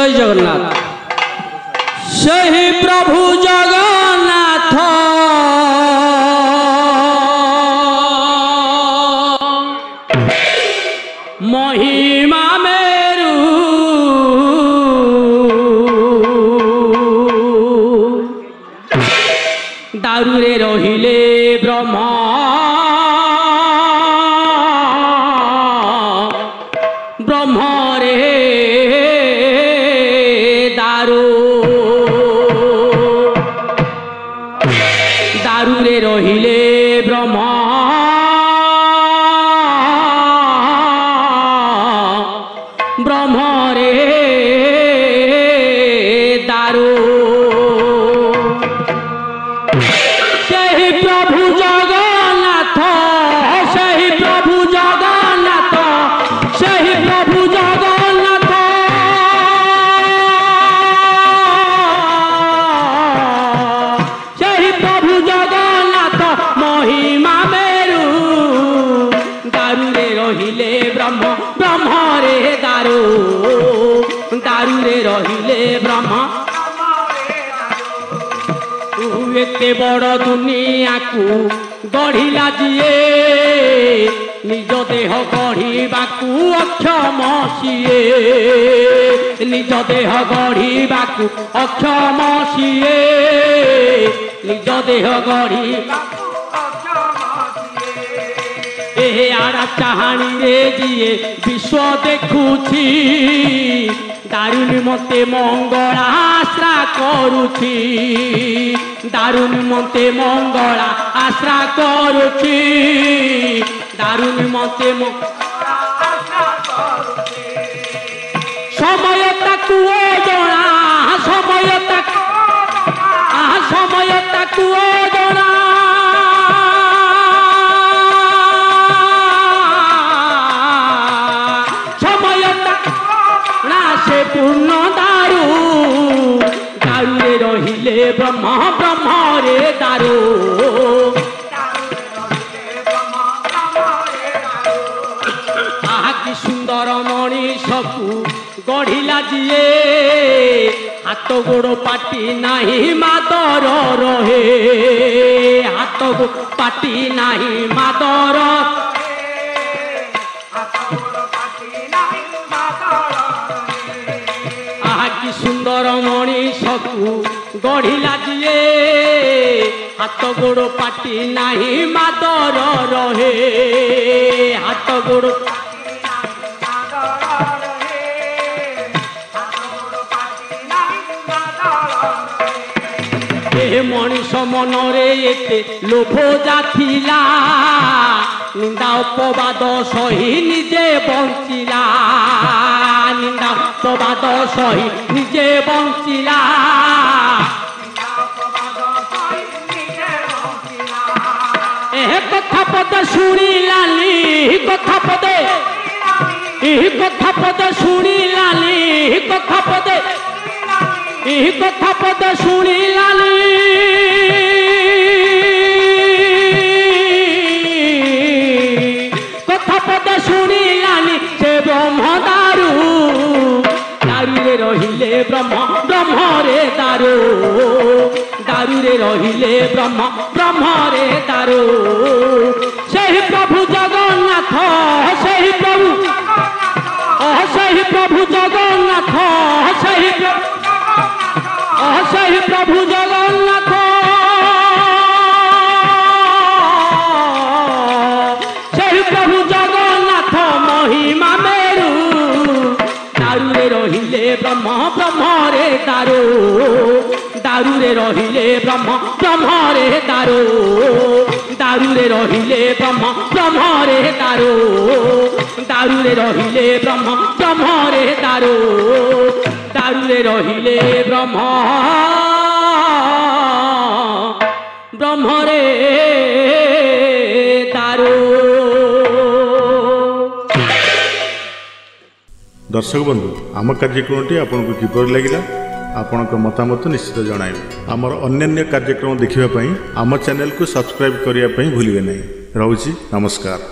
जय जगन्नाथ। सही प्रभु जगन्नाथ महिमा मेरु दारुरे रहिले ब्रह्मा ब्रह्मरे दारू दारुरे रहिले ब्रह्मा ब्रह्मरे दारू सही प्रभु जगन्नाथ सही प्रभु जगन्नाथ सही प्रभु जगन्नाथ सही प्रभु जगन्नाथ महिमा मेरु दारुरे रहिले ब्रह्म ब्रह्मरे दारू दारुरे रहिले ब्रह्म एते बड़ दुनिया को गढ़िला जिए निज देह गढ़िबाकू अक्षम सीए निज देह गढ़िबाकू अक्षम सीए निज देह गढ़ी आड़ा चाहाणी रे जिए विश्व देखुछि दारुणी मते मंगला आश्रा करुछि दारुणी मते मंगला आश्रा करुछि दारुणी मते समय ताकू जणा समय ताकू जणा पूर्ण दारू दारुरे रहिले ब्रह्म ब्रह्मरे दारू आहा कि सुंदर मनीषकू गढ़िला जिए हाथ गोड़ पाटी नाही मादर रहे हाथ गोड़ पाटी नाही मादर सुंदर मनीषकू गढ़िला जिए हाथ गोड़ पाटी नाही मादर रहे हाथ गोड़ मनीष मनरे एते लोभ जाथिला निंदा अपवाद सही निजे बंचिला निंदा अपवाद सही निजे बंचिला एह कथा पद शुणिलानी कथा पदे शुणिलानी कथा पदे कथा पद शुणिलानी कथा पद शुणिलानी से ब्रह्म दारू दारुरे रहिले ब्रह्म ब्रह्मरे दारू दारुरे रहिले ब्रह्म ब्रह्मरे दारू सही प्रभु जगन्नाथ सही प्रभु जगन्नाथ सही प्रभु जगन्नाथ सही प्रभु जगन्नाथ महिमा मेरु दारुरे रहिले ब्रह्म ब्रह्मरे दारू दारुरे रहिले ब्रह्म ब्रह्मरे दारू दारुरे रहिले ब्रह्म ब्रह्मरे दारू दारुरे रहिले ब्रह्म ब्रह्मरे दारू दारुरे रहिले ब्रह्म ब्रह्मरे दारू। दर्शक बंधु आम कार्यक्रमटी आपको किपर लगिला आपण मतामत निश्चित जणाइबे आमर अन्य कार्यक्रम देखिबा पई आम चैनल को सब्सक्राइब करिया पई भूलिबे नहीं। रहूची नमस्कार।